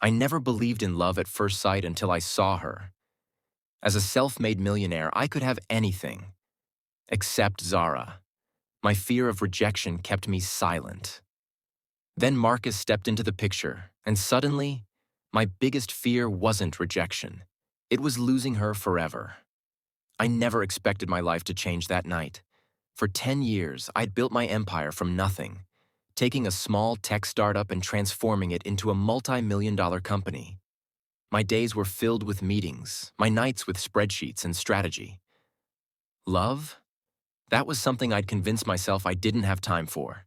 I never believed in love at first sight until I saw her. As a self-made millionaire, I could have anything, except Zara. My fear of rejection kept me silent. Then Marcus stepped into the picture, and suddenly, my biggest fear wasn't rejection. It was losing her forever. I never expected my life to change that night. For 10 years, I'd built my empire from nothing, taking a small tech startup and transforming it into a multi-million-dollar company. My days were filled with meetings, my nights with spreadsheets and strategy. Love? That was something I'd convinced myself I didn't have time for.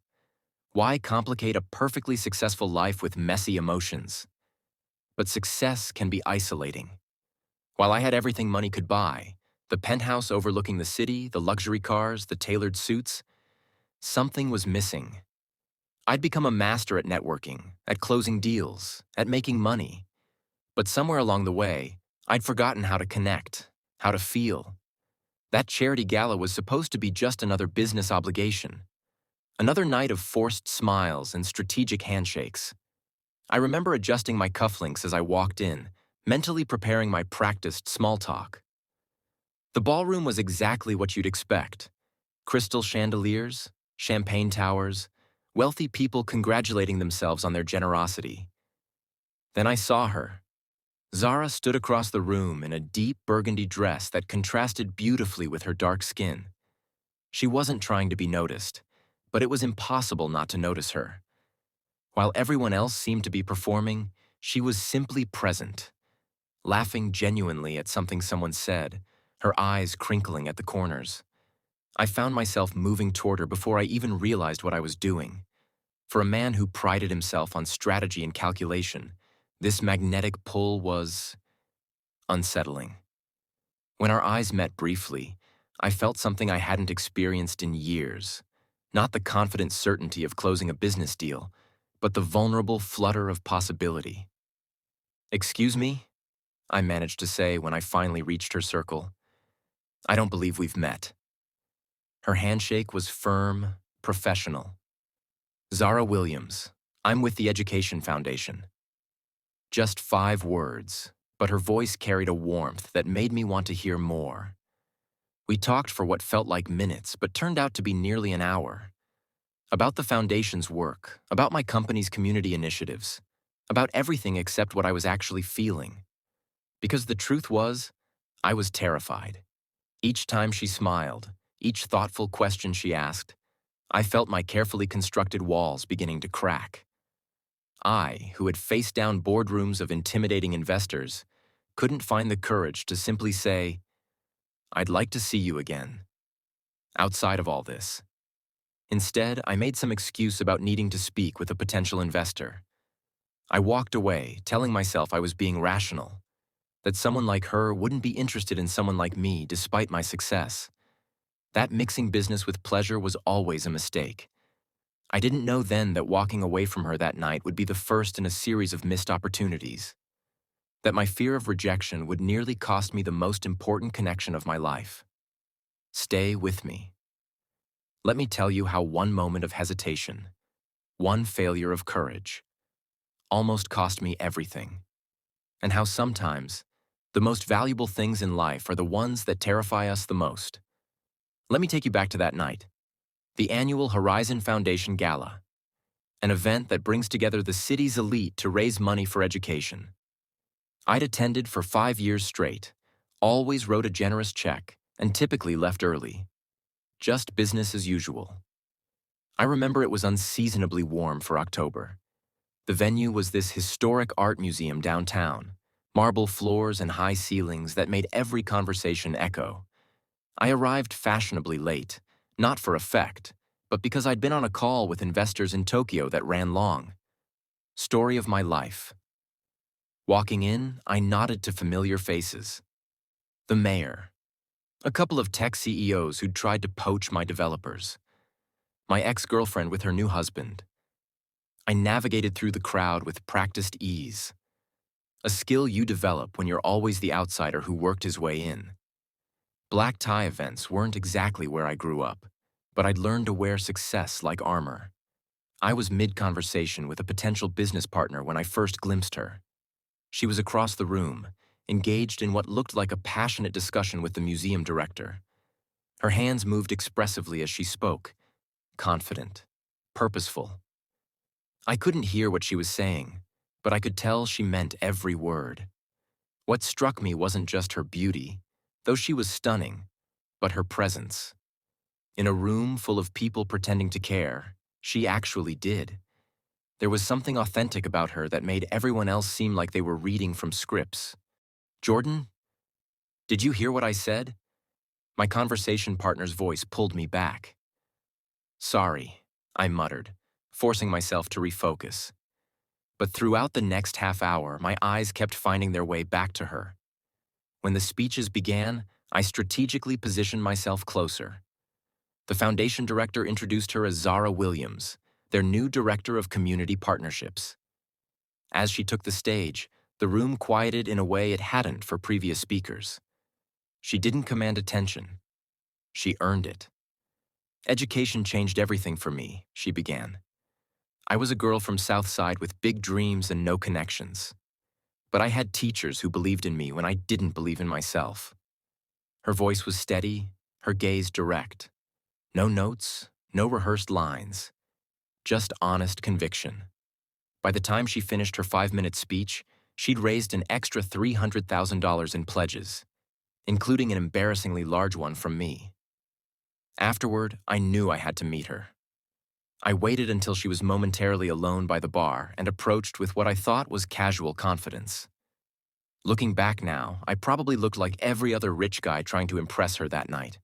Why complicate a perfectly successful life with messy emotions? But success can be isolating. While I had everything money could buy, the penthouse overlooking the city, the luxury cars, the tailored suits, something was missing. I'd become a master at networking, at closing deals, at making money. But somewhere along the way, I'd forgotten how to connect, how to feel. That charity gala was supposed to be just another business obligation. Another night of forced smiles and strategic handshakes. I remember adjusting my cufflinks as I walked in, mentally preparing my practiced small talk. The ballroom was exactly what you'd expect. Crystal chandeliers, champagne towers, wealthy people congratulating themselves on their generosity. Then I saw her. Zara stood across the room in a deep burgundy dress that contrasted beautifully with her dark skin. She wasn't trying to be noticed, but it was impossible not to notice her. While everyone else seemed to be performing, she was simply present, laughing genuinely at something someone said, her eyes crinkling at the corners. I found myself moving toward her before I even realized what I was doing. For a man who prided himself on strategy and calculation, this magnetic pull was unsettling. When our eyes met briefly, I felt something I hadn't experienced in years. Not the confident certainty of closing a business deal, but the vulnerable flutter of possibility. "Excuse me?" I managed to say when I finally reached her circle. "I don't believe we've met." Her handshake was firm, professional. "Zara Williams, I'm with the Education Foundation." Just 5 words, but her voice carried a warmth that made me want to hear more. We talked for what felt like minutes, but turned out to be nearly an hour. About the foundation's work, about my company's community initiatives, about everything except what I was actually feeling. Because the truth was, I was terrified. Each time she smiled, each thoughtful question she asked, I felt my carefully constructed walls beginning to crack. I, who had faced down boardrooms of intimidating investors, couldn't find the courage to simply say, "I'd like to see you again." Outside of all this. Instead, I made some excuse about needing to speak with a potential investor. I walked away, telling myself I was being rational, that someone like her wouldn't be interested in someone like me despite my success. That mixing business with pleasure was always a mistake. I didn't know then that walking away from her that night would be the first in a series of missed opportunities. That my fear of rejection would nearly cost me the most important connection of my life. Stay with me. Let me tell you how one moment of hesitation, one failure of courage, almost cost me everything. And how sometimes, the most valuable things in life are the ones that terrify us the most. Let me take you back to that night. The annual Horizon Foundation Gala, an event that brings together the city's elite to raise money for education. I'd attended for 5 years straight, always wrote a generous check, and typically left early. Just business as usual. I remember it was unseasonably warm for October. The venue was this historic art museum downtown, marble floors and high ceilings that made every conversation echo. I arrived fashionably late, not for effect, but because I'd been on a call with investors in Tokyo that ran long. Story of my life. Walking in, I nodded to familiar faces. The mayor. A couple of tech CEOs who'd tried to poach my developers. My ex-girlfriend with her new husband. I navigated through the crowd with practiced ease. A skill you develop when you're always the outsider who worked his way in. Black tie events weren't exactly where I grew up, but I'd learned to wear success like armor. I was mid-conversation with a potential business partner when I first glimpsed her. She was across the room, engaged in what looked like a passionate discussion with the museum director. Her hands moved expressively as she spoke, confident, purposeful. I couldn't hear what she was saying, but I could tell she meant every word. What struck me wasn't just her beauty, though she was stunning, but her presence. In a room full of people pretending to care, she actually did. There was something authentic about her that made everyone else seem like they were reading from scripts. Jordan, did you hear what I said? My conversation partner's voice pulled me back. Sorry, I muttered, forcing myself to refocus. But throughout the next half hour, my eyes kept finding their way back to her. When the speeches began, I strategically positioned myself closer. The foundation director introduced her as Zara Williams, their new director of community partnerships. As she took the stage, the room quieted in a way it hadn't for previous speakers. She didn't command attention. She earned it. Education changed everything for me, she began. I was a girl from Southside with big dreams and no connections. But I had teachers who believed in me when I didn't believe in myself. Her voice was steady, her gaze direct. No notes, no rehearsed lines, just honest conviction. By the time she finished her 5-minute speech, she'd raised an extra $300,000 in pledges, including an embarrassingly large one from me. Afterward, I knew I had to meet her. I waited until she was momentarily alone by the bar and approached with what I thought was casual confidence. Looking back now, I probably looked like every other rich guy trying to impress her that night.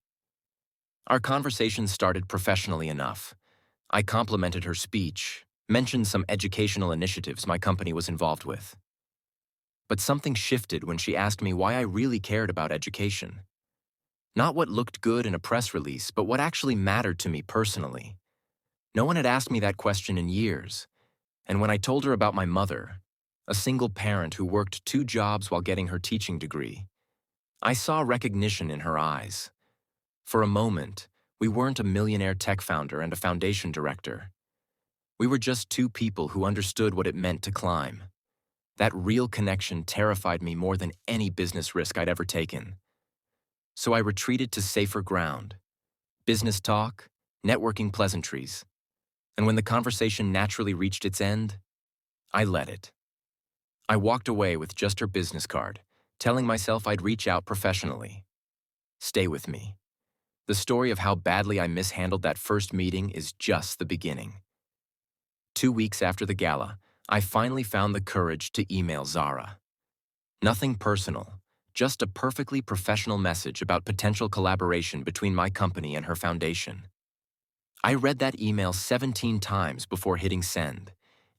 Our conversation started professionally enough. I complimented her speech, mentioned some educational initiatives my company was involved with. But something shifted when she asked me why I really cared about education. Not what looked good in a press release, but what actually mattered to me personally. No one had asked me that question in years, and when I told her about my mother, a single parent who worked 2 jobs while getting her teaching degree, I saw recognition in her eyes. For a moment, we weren't a millionaire tech founder and a foundation director. We were just 2 people who understood what it meant to climb. That real connection terrified me more than any business risk I'd ever taken. So I retreated to safer ground. Business talk, networking pleasantries. And when the conversation naturally reached its end, I let it. I walked away with just her business card, telling myself I'd reach out professionally. Stay with me. The story of how badly I mishandled that first meeting is just the beginning. 2 weeks after the gala, I finally found the courage to email Zara. Nothing personal, just a perfectly professional message about potential collaboration between my company and her foundation. I read that email 17 times before hitting send,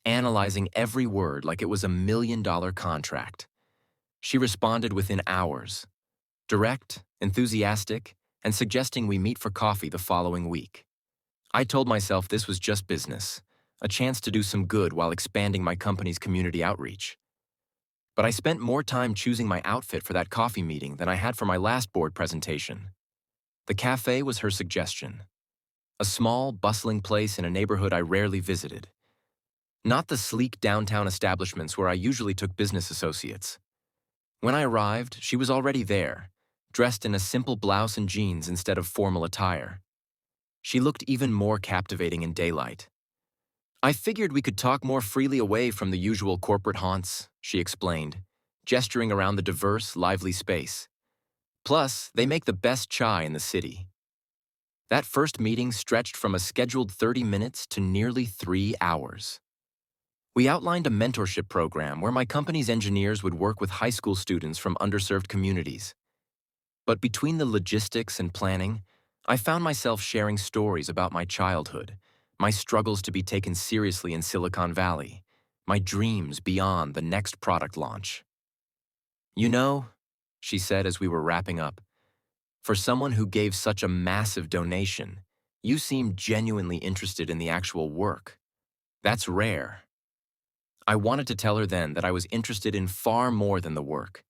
analyzing every word like it was a $1 million contract. She responded within hours, direct, enthusiastic, and suggesting we meet for coffee the following week. I told myself this was just business, a chance to do some good while expanding my company's community outreach. But I spent more time choosing my outfit for that coffee meeting than I had for my last board presentation. The cafe was her suggestion. A small, bustling place in a neighborhood I rarely visited. Not the sleek downtown establishments where I usually took business associates. When I arrived, she was already there, dressed in a simple blouse and jeans instead of formal attire. She looked even more captivating in daylight. I figured we could talk more freely away from the usual corporate haunts, she explained, gesturing around the diverse, lively space. Plus, they make the best chai in the city. That first meeting stretched from a scheduled 30 minutes to nearly 3 hours. We outlined a mentorship program where my company's engineers would work with high school students from underserved communities. But between the logistics and planning, I found myself sharing stories about my childhood, my struggles to be taken seriously in Silicon Valley, my dreams beyond the next product launch. You know, she said as we were wrapping up, for someone who gave such a massive donation, you seem genuinely interested in the actual work. That's rare. I wanted to tell her then that I was interested in far more than the work.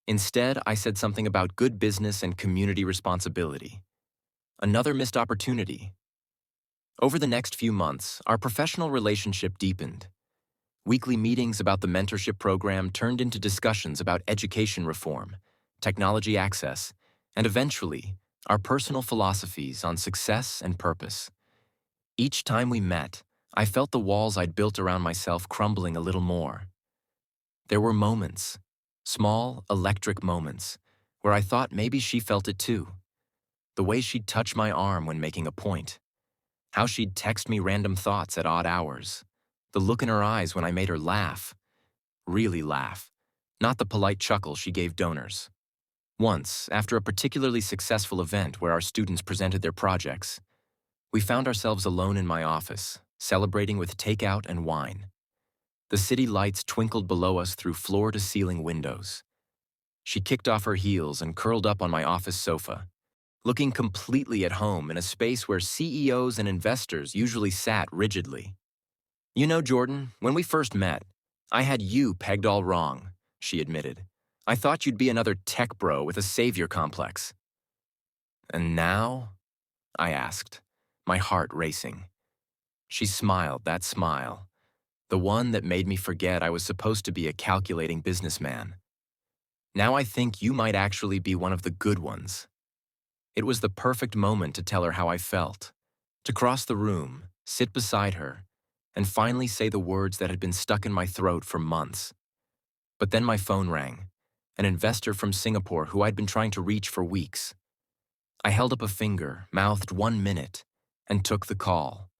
Instead, I said something about good business and community responsibility. Another missed opportunity. Over the next few months, our professional relationship deepened. Weekly meetings about the mentorship program turned into discussions about education reform, technology access, and eventually, our personal philosophies on success and purpose. Each time we met, I felt the walls I'd built around myself crumbling a little more. There were moments, small, electric moments, where I thought maybe she felt it too. The way she'd touch my arm when making a point, how she'd text me random thoughts at odd hours, the look in her eyes when I made her laugh, really laugh, not the polite chuckle she gave donors. Once, after a particularly successful event where our students presented their projects, we found ourselves alone in my office, celebrating with takeout and wine. The city lights twinkled below us through floor-to-ceiling windows. She kicked off her heels and curled up on my office sofa, looking completely at home in a space where CEOs and investors usually sat rigidly. "You know, Jordan, when we first met, I had you pegged all wrong," she admitted. "I thought you'd be another tech bro with a savior complex." "And now?" I asked, my heart racing. She smiled that smile, the one that made me forget I was supposed to be a calculating businessman. "Now I think you might actually be one of the good ones." It was the perfect moment to tell her how I felt, to cross the room, sit beside her, and finally say the words that had been stuck in my throat for months. But then my phone rang, an investor from Singapore who I'd been trying to reach for weeks. I held up a finger, mouthed 1 minute, and took the call.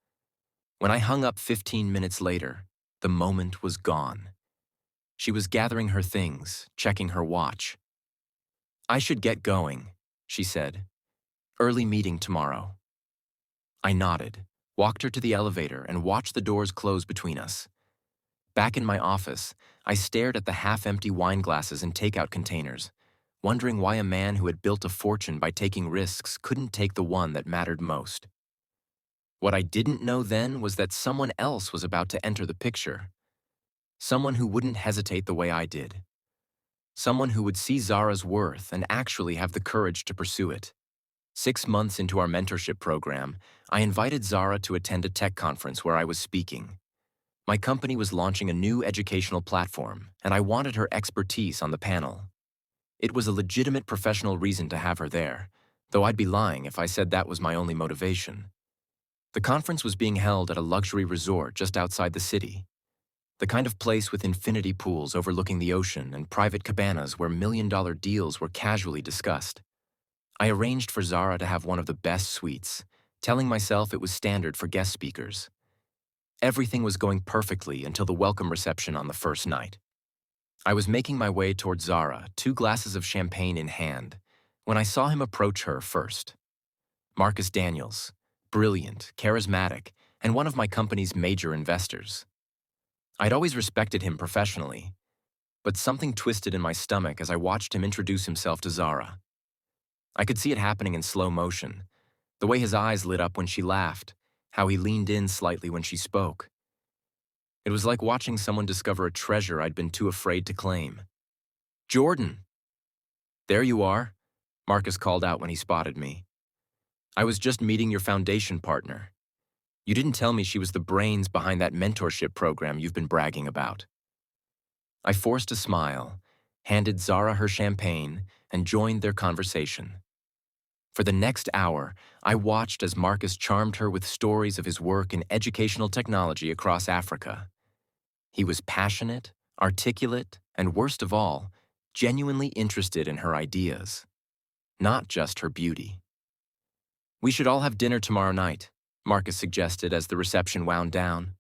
When I hung up 15 minutes later, the moment was gone. She was gathering her things, checking her watch. "I should get going," she said. "Early meeting tomorrow." I nodded, walked her to the elevator, and watched the doors close between us. Back in my office, I stared at the half-empty wine glasses and takeout containers, wondering why a man who had built a fortune by taking risks couldn't take the one that mattered most. What I didn't know then was that someone else was about to enter the picture. Someone who wouldn't hesitate the way I did. Someone who would see Zara's worth and actually have the courage to pursue it. 6 months into our mentorship program, I invited Zara to attend a tech conference where I was speaking. My company was launching a new educational platform, and I wanted her expertise on the panel. It was a legitimate professional reason to have her there, though I'd be lying if I said that was my only motivation. The conference was being held at a luxury resort just outside the city, the kind of place with infinity pools overlooking the ocean and private cabanas where million-dollar deals were casually discussed. I arranged for Zara to have one of the best suites, telling myself it was standard for guest speakers. Everything was going perfectly until the welcome reception on the first night. I was making my way towards Zara, 2 glasses of champagne in hand, when I saw him approach her first. Marcus Daniels, brilliant, charismatic, and one of my company's major investors. I'd always respected him professionally, but something twisted in my stomach as I watched him introduce himself to Zara. I could see it happening in slow motion, the way his eyes lit up when she laughed, how he leaned in slightly when she spoke. It was like watching someone discover a treasure I'd been too afraid to claim. "Jordan!" "There you are," Marcus called out when he spotted me. "I was just meeting your foundation partner. You didn't tell me she was the brains behind that mentorship program you've been bragging about." I forced a smile, handed Zara her champagne, and joined their conversation. For the next hour, I watched as Marcus charmed her with stories of his work in educational technology across Africa. He was passionate, articulate, and worst of all, genuinely interested in her ideas, not just her beauty. "We should all have dinner tomorrow night," Marcus suggested as the reception wound down.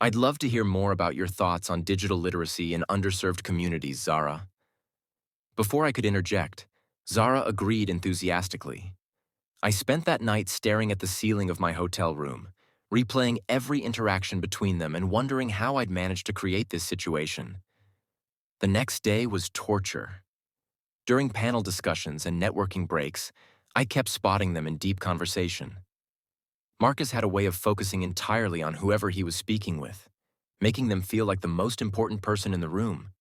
"I'd love to hear more about your thoughts on digital literacy in underserved communities, Zara." Before I could interject, Zara agreed enthusiastically. I spent that night staring at the ceiling of my hotel room, replaying every interaction between them and wondering how I'd managed to create this situation. The next day was torture. During panel discussions and networking breaks, I kept spotting them in deep conversation. Marcus had a way of focusing entirely on whoever he was speaking with, making them feel like the most important person in the room.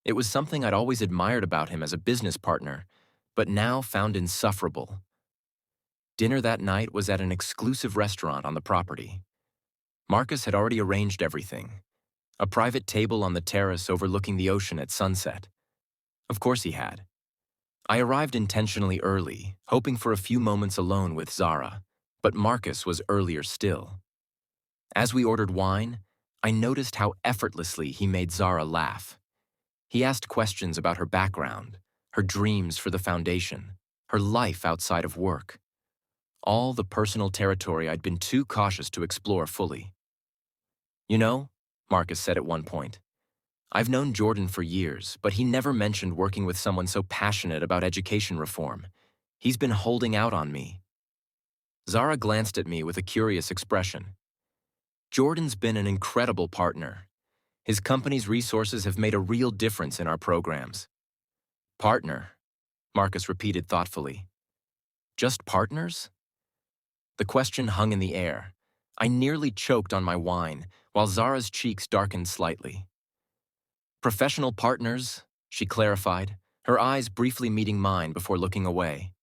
It was something I'd always admired about him as a business partner, but now found insufferable. Dinner that night was at an exclusive restaurant on the property. Marcus had already arranged everything. A private table on the terrace overlooking the ocean at sunset. Of course he had. I arrived intentionally early, hoping for a few moments alone with Zara, but Marcus was earlier still. As we ordered wine, I noticed how effortlessly he made Zara laugh. He asked questions about her background, her dreams for the foundation, her life outside of work. All the personal territory I'd been too cautious to explore fully. "You know," Marcus said at one point, "I've known Jordan for years, but he never mentioned working with someone so passionate about education reform. He's been holding out on me." Zara glanced at me with a curious expression. "Jordan's been an incredible partner. His company's resources have made a real difference in our programs." "Partner," Marcus repeated thoughtfully. "Just partners?" The question hung in the air. I nearly choked on my wine, while Zara's cheeks darkened slightly. "Professional partners," she clarified, her eyes briefly meeting mine before looking away.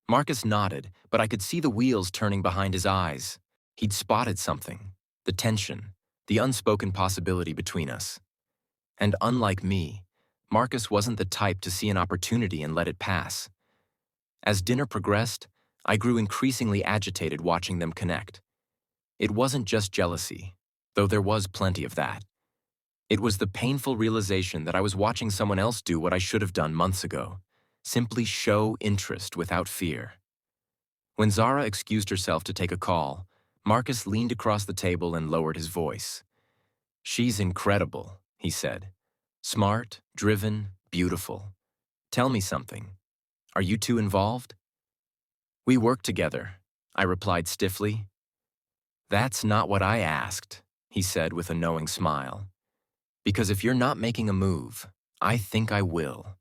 Marcus nodded, but I could see the wheels turning behind his eyes. He'd spotted something, the tension, the unspoken possibility between us. And unlike me, Marcus wasn't the type to see an opportunity and let it pass. As dinner progressed, I grew increasingly agitated watching them connect. It wasn't just jealousy, though there was plenty of that. It was the painful realization that I was watching someone else do what I should have done months ago, simply show interest without fear. When Zara excused herself to take a call, Marcus leaned across the table and lowered his voice. "She's incredible," he said. "Smart, driven, beautiful. Tell me something. Are you two involved?" "We work together," I replied stiffly. "That's not what I asked," he said with a knowing smile. "Because if you're not making a move, I think I will."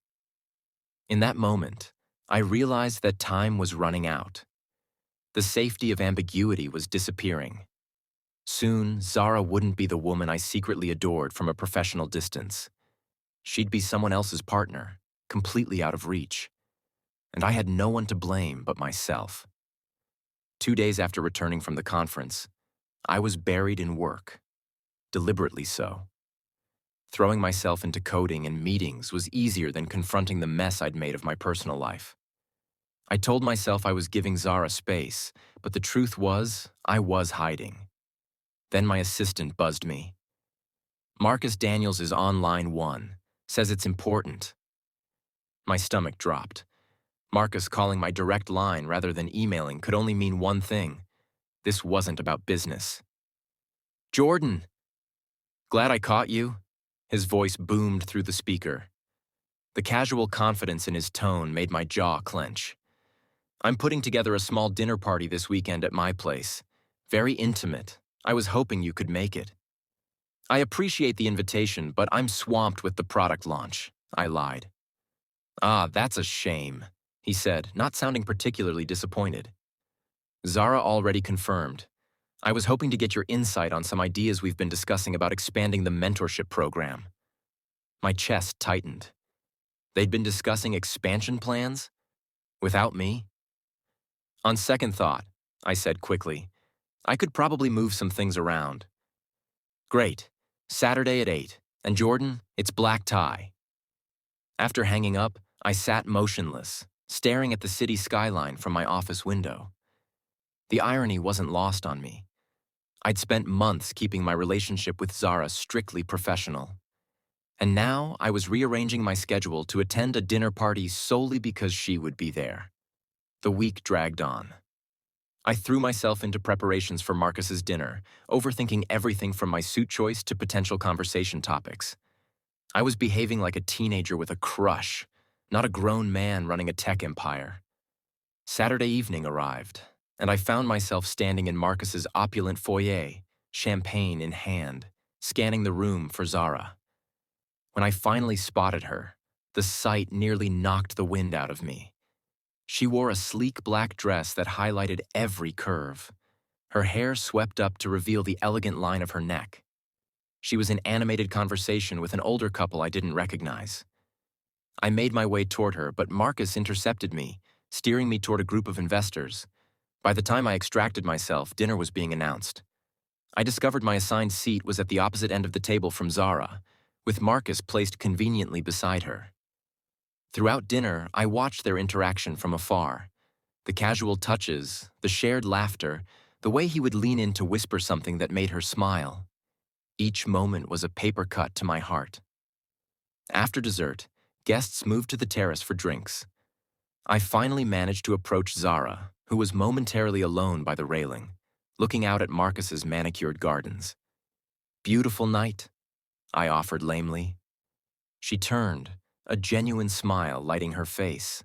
In that moment, I realized that time was running out. The safety of ambiguity was disappearing. Soon, Zara wouldn't be the woman I secretly adored from a professional distance. She'd be someone else's partner, completely out of reach. And I had no one to blame but myself. 2 days after returning from the conference, I was buried in work, deliberately so. Throwing myself into coding and meetings was easier than confronting the mess I'd made of my personal life. I told myself I was giving Zara space, but the truth was, I was hiding. Then my assistant buzzed me. "Marcus Daniels is on line 1, says it's important." My stomach dropped. Marcus calling my direct line rather than emailing could only mean one thing. This wasn't about business. "Jordan!" "Glad I caught you?" His voice boomed through the speaker. The casual confidence in his tone made my jaw clench. "I'm putting together a small dinner party this weekend at my place. Very intimate. I was hoping you could make it." "I appreciate the invitation, but I'm swamped with the product launch," I lied. "Ah, that's a shame," he said, not sounding particularly disappointed. "Zara already confirmed. I was hoping to get your insight on some ideas we've been discussing about expanding the mentorship program." My chest tightened. They'd been discussing expansion plans? Without me? "On second thought," I said quickly, "I could probably move some things around." "Great. Saturday at 8. And Jordan, it's black tie." After hanging up, I sat motionless, staring at the city skyline from my office window. The irony wasn't lost on me. I'd spent months keeping my relationship with Zara strictly professional. And now I was rearranging my schedule to attend a dinner party solely because she would be there. The week dragged on. I threw myself into preparations for Marcus's dinner, overthinking everything from my suit choice to potential conversation topics. I was behaving like a teenager with a crush, not a grown man running a tech empire. Saturday evening arrived, and I found myself standing in Marcus's opulent foyer, champagne in hand, scanning the room for Zara. When I finally spotted her, the sight nearly knocked the wind out of me. She wore a sleek black dress that highlighted every curve. Her hair swept up to reveal the elegant line of her neck. She was in animated conversation with an older couple I didn't recognize. I made my way toward her, but Marcus intercepted me, steering me toward a group of investors. By the time I extracted myself, dinner was being announced. I discovered my assigned seat was at the opposite end of the table from Zara, with Marcus placed conveniently beside her. Throughout dinner, I watched their interaction from afar. The casual touches, the shared laughter, the way he would lean in to whisper something that made her smile. Each moment was a paper cut to my heart. After dessert, guests moved to the terrace for drinks. I finally managed to approach Zara, who was momentarily alone by the railing, looking out at Marcus's manicured gardens. "Beautiful night," I offered lamely. She turned, a genuine smile lighting her face.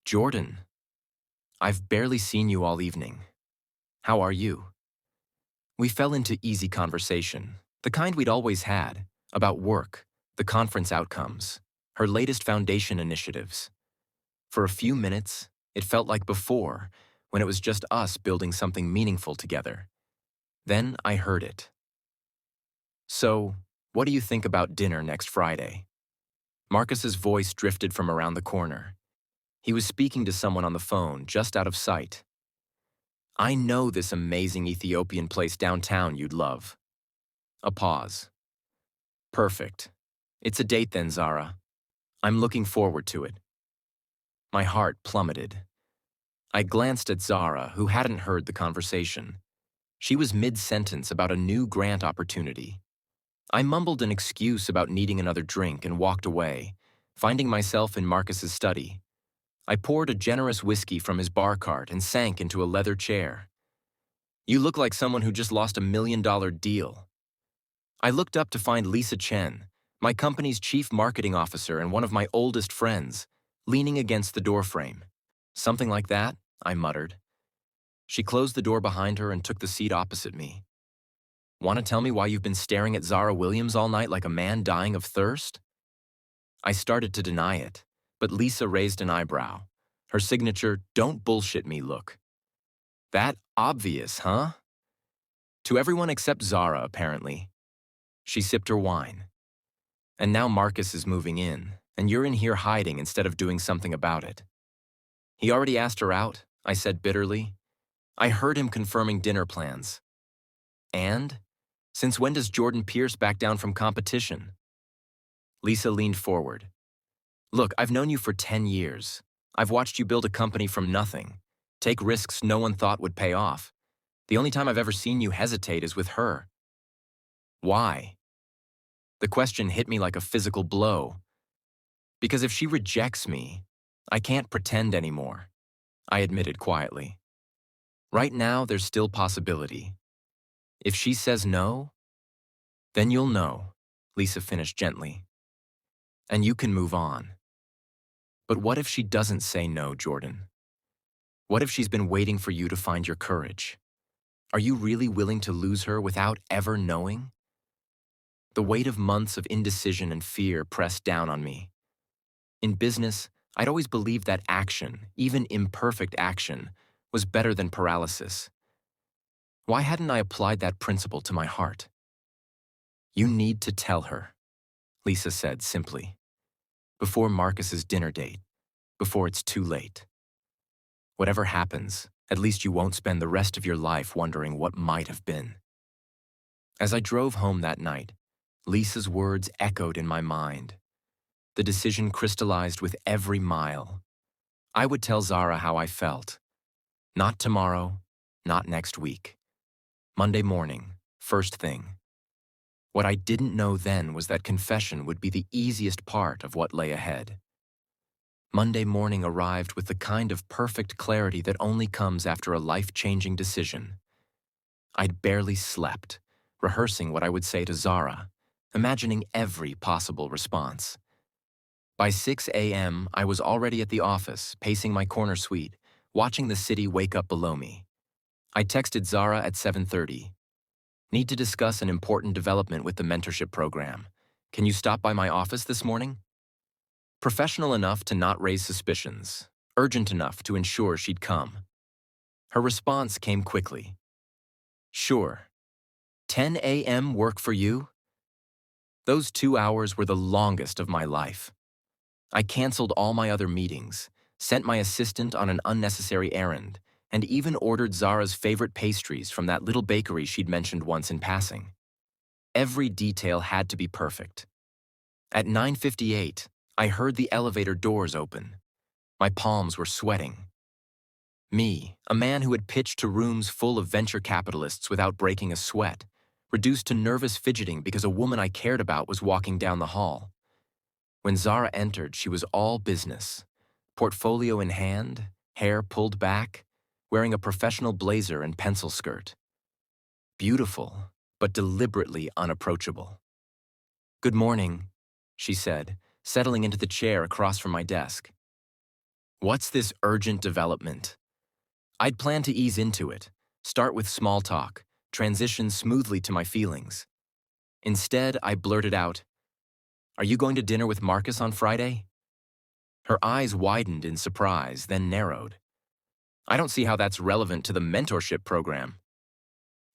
"Jordan, I've barely seen you all evening. How are you?" We fell into easy conversation, the kind we'd always had, about work, the conference outcomes, her latest foundation initiatives. For a few minutes, it felt like before, when it was just us building something meaningful together. Then I heard it. "So, what do you think about dinner next Friday?" Marcus's voice drifted from around the corner. He was speaking to someone on the phone, just out of sight. "I know this amazing Ethiopian place downtown you'd love." A pause. "Perfect. It's a date then, Zara. I'm looking forward to it." My heart plummeted. I glanced at Zara, who hadn't heard the conversation. She was mid-sentence about a new grant opportunity. I mumbled an excuse about needing another drink and walked away, finding myself in Marcus's study. I poured a generous whiskey from his bar cart and sank into a leather chair. "You look like someone who just lost $1 million deal." I looked up to find Lisa Chen, my company's chief marketing officer and one of my oldest friends, leaning against the doorframe. "Something like that," I muttered. She closed the door behind her and took the seat opposite me. "Want to tell me why you've been staring at Zara Williams all night like a man dying of thirst?" I started to deny it, but Lisa raised an eyebrow, her signature "don't bullshit me" look. "That obvious, huh?" "To everyone except Zara, apparently." She sipped her wine. "And now Marcus is moving in, and you're in here hiding instead of doing something about it." "He already asked her out," I said bitterly. "I heard him confirming dinner plans." "And? Since when does Jordan Pierce back down from competition?" Lisa leaned forward. "Look, I've known you for 10 years. I've watched you build a company from nothing, take risks no one thought would pay off. The only time I've ever seen you hesitate is with her." "Why?" The question hit me like a physical blow. "Because if she rejects me, I can't pretend anymore," I admitted quietly. "Right now, there's still possibility. If she says no, then you'll know," Lisa finished gently. "And you can move on." "But what if she doesn't say no, Jordan? What if she's been waiting for you to find your courage? Are you really willing to lose her without ever knowing?" The weight of months of indecision and fear pressed down on me. In business, I'd always believed that action, even imperfect action, was better than paralysis. Why hadn't I applied that principle to my heart? "You need to tell her," Lisa said simply. "Before Marcus's dinner date, before it's too late. Whatever happens, at least you won't spend the rest of your life wondering what might have been." As I drove home that night, Lisa's words echoed in my mind. The decision crystallized with every mile. I would tell Zara how I felt. Not tomorrow, not next week. Monday morning, first thing. What I didn't know then was that confession would be the easiest part of what lay ahead. Monday morning arrived with the kind of perfect clarity that only comes after a life-changing decision. I'd barely slept, rehearsing what I would say to Zara, imagining every possible response. By 6 a.m., I was already at the office, pacing my corner suite, watching the city wake up below me. I texted Zara at 7:30. "Need to discuss an important development with the mentorship program. Can you stop by my office this morning?" Professional enough to not raise suspicions, urgent enough to ensure she'd come. Her response came quickly. "Sure. 10 a.m. work for you?" Those 2 hours were the longest of my life. I canceled all my other meetings, sent my assistant on an unnecessary errand, and even ordered Zara's favorite pastries from that little bakery she'd mentioned once in passing. Every detail had to be perfect. At 9:58, I heard the elevator doors open. My palms were sweating. Me, a man who had pitched to rooms full of venture capitalists without breaking a sweat, reduced to nervous fidgeting because a woman I cared about was walking down the hall. When Zara entered, she was all business. Portfolio in hand, hair pulled back, wearing a professional blazer and pencil skirt. Beautiful, but deliberately unapproachable. "Good morning," she said, settling into the chair across from my desk. "What's this urgent development?" I'd planned to ease into it, start with small talk, transition smoothly to my feelings. Instead, I blurted out, "Are you going to dinner with Marcus on Friday?" Her eyes widened in surprise, then narrowed. "I don't see how that's relevant to the mentorship program."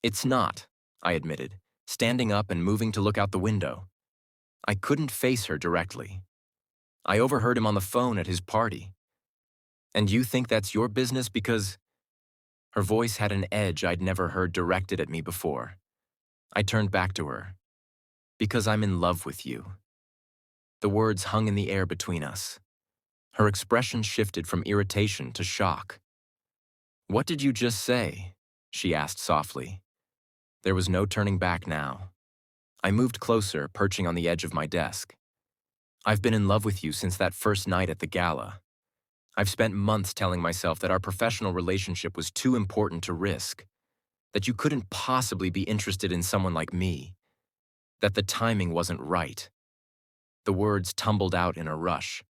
"It's not," I admitted, standing up and moving to look out the window. I couldn't face her directly. I overheard him on the phone at his party. "And you think that's your business because—" Her voice had an edge I'd never heard directed at me before. I turned back to her. "Because I'm in love with you." The words hung in the air between us. Her expression shifted from irritation to shock. "What did you just say?" she asked softly. There was no turning back now. I moved closer, perching on the edge of my desk. "I've been in love with you since that first night at the gala. I've spent months telling myself that our professional relationship was too important to risk, that you couldn't possibly be interested in someone like me, that the timing wasn't right." The words tumbled out in a rush.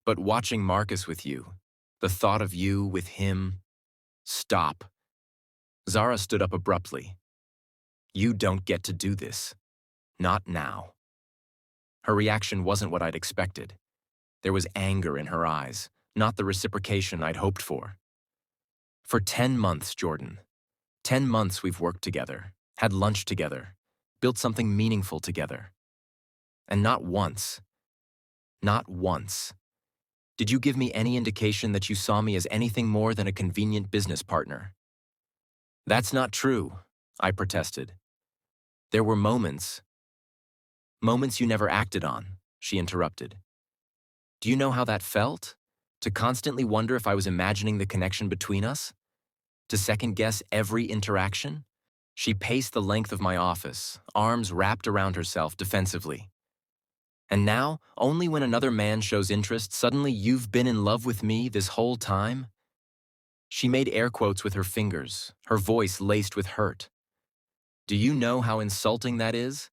"But watching Marcus with you, the thought of you with him—" "Stop." Zara stood up abruptly. "You don't get to do this. Not now." Her reaction wasn't what I'd expected. There was anger in her eyes, not the reciprocation I'd hoped for. "For 10 months, Jordan. 10 months we've worked together, had lunch together, built something meaningful together. And not once, not once, did you give me any indication that you saw me as anything more than a convenient business partner." "That's not true," I protested. "There were moments you never acted on," she interrupted. "Do you know how that felt? To constantly wonder if I was imagining the connection between us? To second-guess every interaction?" She paced the length of my office, arms wrapped around herself defensively. "And now, only when another man shows interest, suddenly you've been in love with me this whole time?" She made air quotes with her fingers, her voice laced with hurt. "Do you know how insulting that is?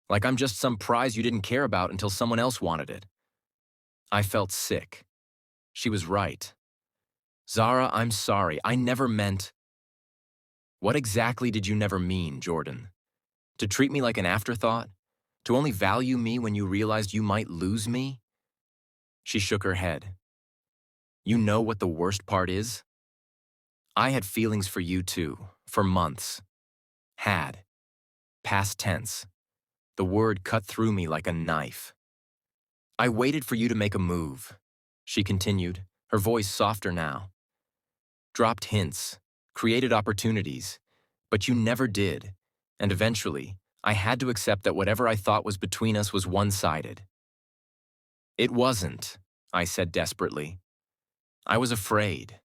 Like I'm just some prize you didn't care about until someone else wanted it." I felt sick. She was right. "Zara, I'm sorry. I never meant—" "What exactly did you never mean, Jordan? To treat me like an afterthought? To only value me when you realized you might lose me?" She shook her head. "You know what the worst part is? I had feelings for you too, for months. Had. Past tense. The word cut through me like a knife. I waited for you to make a move," she continued, her voice softer now. "Dropped hints, created opportunities, but you never did, and eventually, I had to accept that whatever I thought was between us was one-sided." "It wasn't," I said desperately. "I was afraid.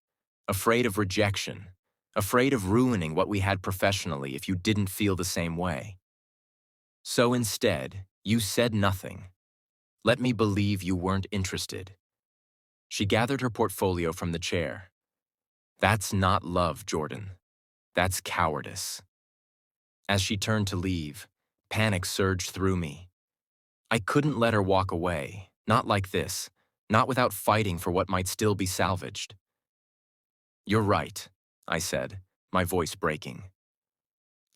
Afraid of rejection. Afraid of ruining what we had professionally if you didn't feel the same way. So instead, you said nothing. Let me believe you weren't interested." She gathered her portfolio from the chair. "That's not love, Jordan. That's cowardice." As she turned to leave, panic surged through me. I couldn't let her walk away, not like this, not without fighting for what might still be salvaged. "You're right," I said, my voice breaking.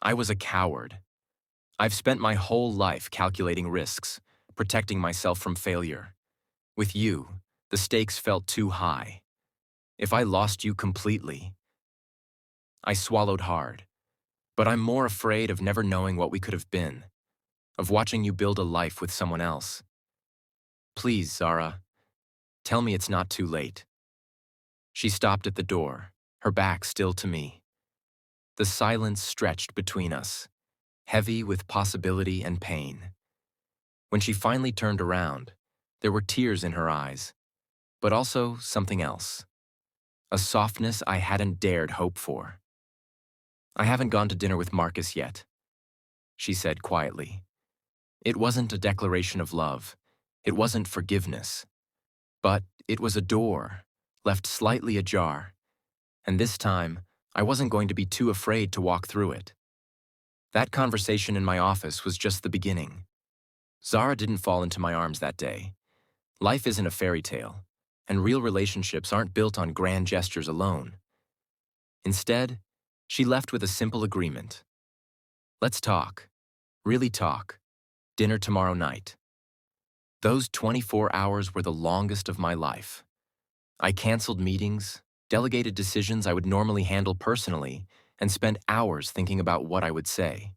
"I was a coward. I've spent my whole life calculating risks, protecting myself from failure. With you, the stakes felt too high. If I lost you completely—" I swallowed hard. "But I'm more afraid of never knowing what we could have been, of watching you build a life with someone else. Please, Zara, tell me it's not too late." She stopped at the door, her back still to me. The silence stretched between us, heavy with possibility and pain. When she finally turned around, there were tears in her eyes, but also something else, a softness I hadn't dared hope for. "I haven't gone to dinner with Marcus yet," she said quietly. It wasn't a declaration of love. It wasn't forgiveness. But it was a door, left slightly ajar, and this time, I wasn't going to be too afraid to walk through it. That conversation in my office was just the beginning. Zara didn't fall into my arms that day. Life isn't a fairy tale, and real relationships aren't built on grand gestures alone. Instead, she left with a simple agreement. "Let's talk. Really talk. Dinner tomorrow night." Those 24 hours were the longest of my life. I canceled meetings, delegated decisions I would normally handle personally, and spent hours thinking about what I would say.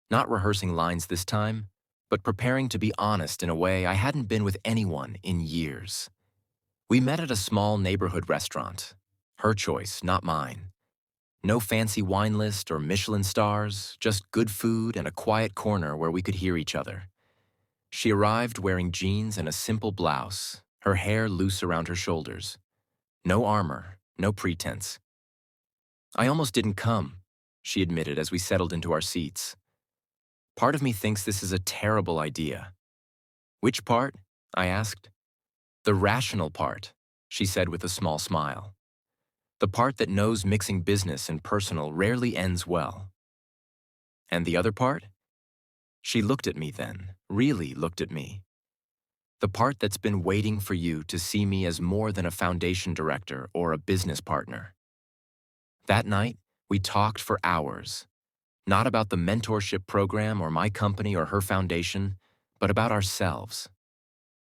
Not rehearsing lines this time, but preparing to be honest in a way I hadn't been with anyone in years. We met at a small neighborhood restaurant. Her choice, not mine. No fancy wine list or Michelin stars, just good food and a quiet corner where we could hear each other. She arrived wearing jeans and a simple blouse, her hair loose around her shoulders. No armor, no pretense. "I almost didn't come," she admitted as we settled into our seats. "Part of me thinks this is a terrible idea." "Which part?" I asked. "The rational part," she said with a small smile. "The part that knows mixing business and personal rarely ends well." "And the other part?" She looked at me then, really looked at me. "The part that's been waiting for you to see me as more than a foundation director or a business partner." That night, we talked for hours, not about the mentorship program or my company or her foundation, but about ourselves.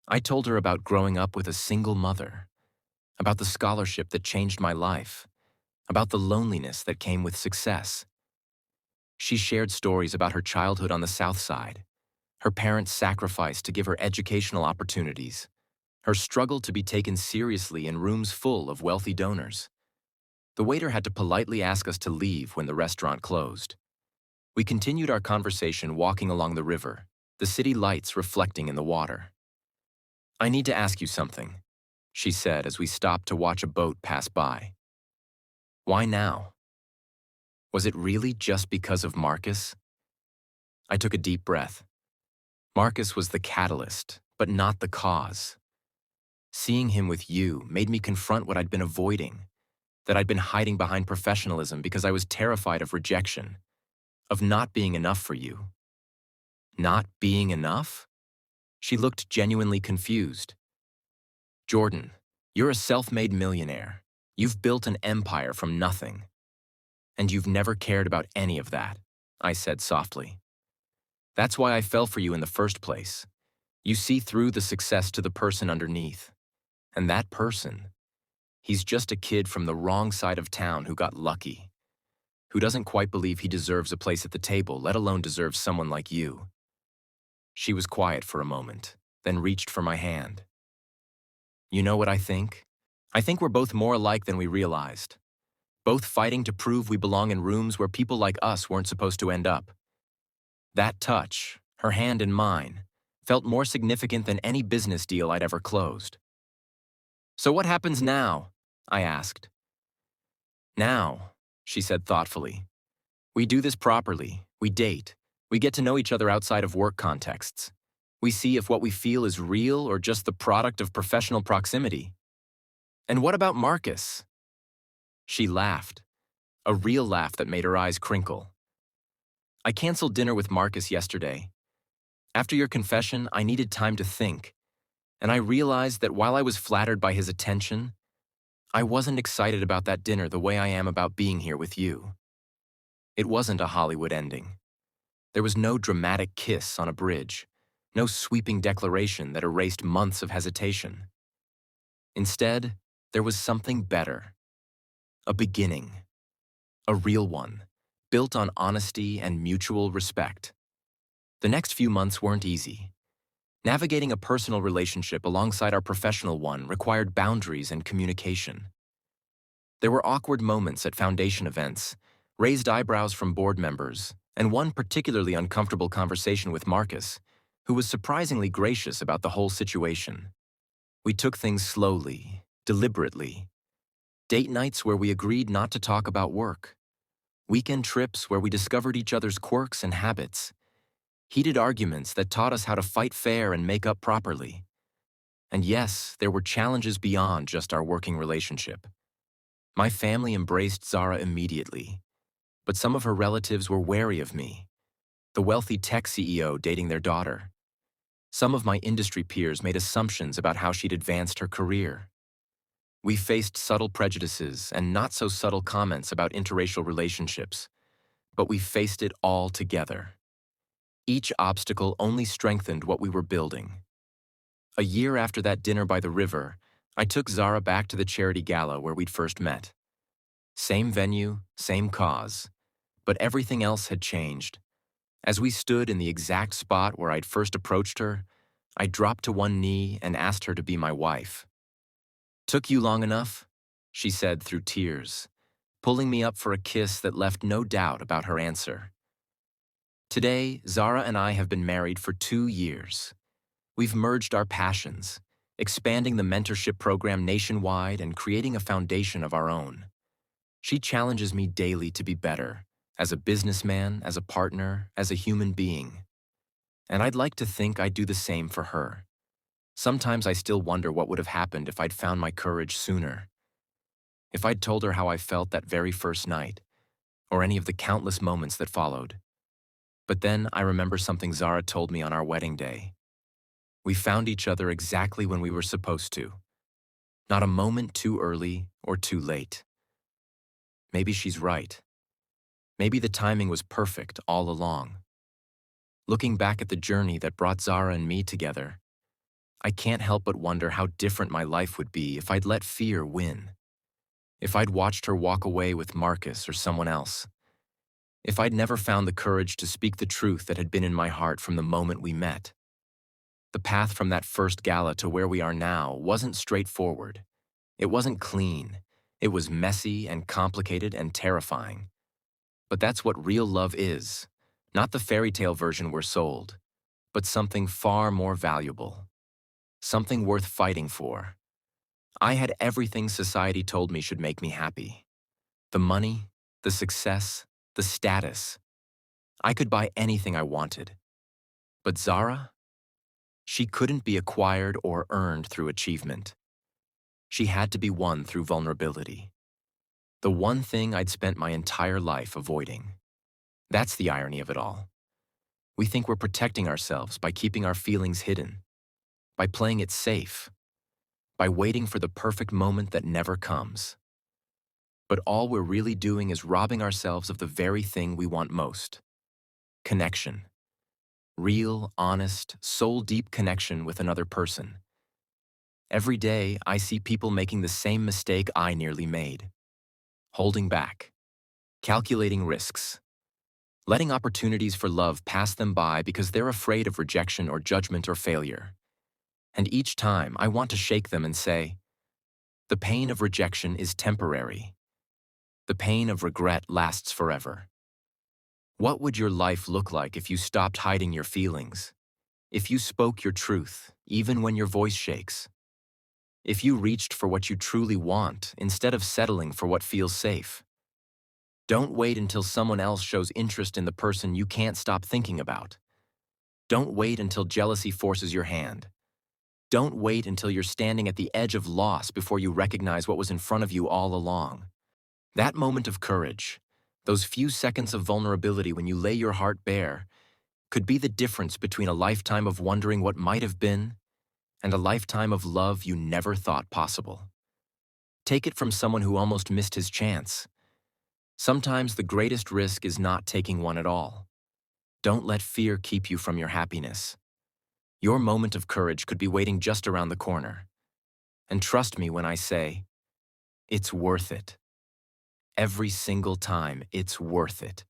I told her about growing up with a single mother, about the scholarship that changed my life, about the loneliness that came with success. She shared stories about her childhood on the South Side, her parents' sacrifice to give her educational opportunities, her struggle to be taken seriously in rooms full of wealthy donors. The waiter had to politely ask us to leave when the restaurant closed. We continued our conversation walking along the river, the city lights reflecting in the water. "I need to ask you something," she said as we stopped to watch a boat pass by. "Why now? Was it really just because of Marcus?" I took a deep breath. Marcus was the catalyst, but not the cause. Seeing him with you made me confront what I'd been avoiding, that I'd been hiding behind professionalism because I was terrified of rejection, of not being enough for you. Not being enough? She looked genuinely confused. "Jordan, you're a self-made millionaire. You've built an empire from nothing. And you've never cared about any of that," I said softly. "That's why I fell for you in the first place. You see through the success to the person underneath. And that person, he's just a kid from the wrong side of town who got lucky, who doesn't quite believe he deserves a place at the table, let alone deserves someone like you." She was quiet for a moment, then reached for my hand. "You know what I think? I think we're both more alike than we realized. Both fighting to prove we belong in rooms where people like us weren't supposed to end up." That touch, her hand in mine, felt more significant than any business deal I'd ever closed. "So what happens now?" I asked. "Now," she said thoughtfully, "we do this properly. We date. We get to know each other outside of work contexts. We see if what we feel is real or just the product of professional proximity." "And what about Marcus?" She laughed, a real laugh that made her eyes crinkle. "I canceled dinner with Marcus yesterday. After your confession, I needed time to think, and I realized that while I was flattered by his attention, I wasn't excited about that dinner the way I am about being here with you." It wasn't a Hollywood ending. There was no dramatic kiss on a bridge, no sweeping declaration that erased months of hesitation. Instead, there was something better. A beginning. A real one, built on honesty and mutual respect. The next few months weren't easy. Navigating a personal relationship alongside our professional one required boundaries and communication. There were awkward moments at foundation events, raised eyebrows from board members, and one particularly uncomfortable conversation with Marcus, who was surprisingly gracious about the whole situation. We took things slowly, deliberately. Date nights where we agreed not to talk about work. Weekend trips where we discovered each other's quirks and habits. Heated arguments that taught us how to fight fair and make up properly. And yes, there were challenges beyond just our working relationship. My family embraced Zara immediately, but some of her relatives were wary of me. The wealthy tech CEO dating their daughter. Some of my industry peers made assumptions about how she'd advanced her career. We faced subtle prejudices and not-so-subtle comments about interracial relationships, but we faced it all together. Each obstacle only strengthened what we were building. A year after that dinner by the river, I took Zara back to the charity gala where we'd first met. Same venue, same cause, but everything else had changed. As we stood in the exact spot where I'd first approached her, I dropped to one knee and asked her to be my wife. "Took you long enough?" she said through tears, pulling me up for a kiss that left no doubt about her answer. Today, Zara and I have been married for 2 years. We've merged our passions, expanding the mentorship program nationwide and creating a foundation of our own. She challenges me daily to be better, as a businessman, as a partner, as a human being. And I'd like to think I'd do the same for her. Sometimes I still wonder what would have happened if I'd found my courage sooner. If I'd told her how I felt that very first night, or any of the countless moments that followed. But then I remember something Zara told me on our wedding day. We found each other exactly when we were supposed to. Not a moment too early or too late. Maybe she's right. Maybe the timing was perfect all along. Looking back at the journey that brought Zara and me together, I can't help but wonder how different my life would be if I'd let fear win. If I'd watched her walk away with Marcus or someone else. If I'd never found the courage to speak the truth that had been in my heart from the moment we met. The path from that first gala to where we are now wasn't straightforward. It wasn't clean. It was messy and complicated and terrifying. But that's what real love is. Not the fairy tale version we're sold, but something far more valuable. Something worth fighting for. I had everything society told me should make me happy. The money, the success, the status. I could buy anything I wanted. But Zara? She couldn't be acquired or earned through achievement. She had to be won through vulnerability. The one thing I'd spent my entire life avoiding. That's the irony of it all. We think we're protecting ourselves by keeping our feelings hidden, by playing it safe, by waiting for the perfect moment that never comes. But all we're really doing is robbing ourselves of the very thing we want most. Connection. Real, honest, soul-deep connection with another person. Every day, I see people making the same mistake I nearly made. Holding back. Calculating risks. Letting opportunities for love pass them by because they're afraid of rejection or judgment or failure. And each time, I want to shake them and say, the pain of rejection is temporary. The pain of regret lasts forever. What would your life look like if you stopped hiding your feelings? If you spoke your truth, even when your voice shakes? If you reached for what you truly want instead of settling for what feels safe? Don't wait until someone else shows interest in the person you can't stop thinking about. Don't wait until jealousy forces your hand. Don't wait until you're standing at the edge of loss before you recognize what was in front of you all along. That moment of courage, those few seconds of vulnerability when you lay your heart bare, could be the difference between a lifetime of wondering what might have been and a lifetime of love you never thought possible. Take it from someone who almost missed his chance. Sometimes the greatest risk is not taking one at all. Don't let fear keep you from your happiness. Your moment of courage could be waiting just around the corner. And trust me when I say, it's worth it. Every single time, it's worth it.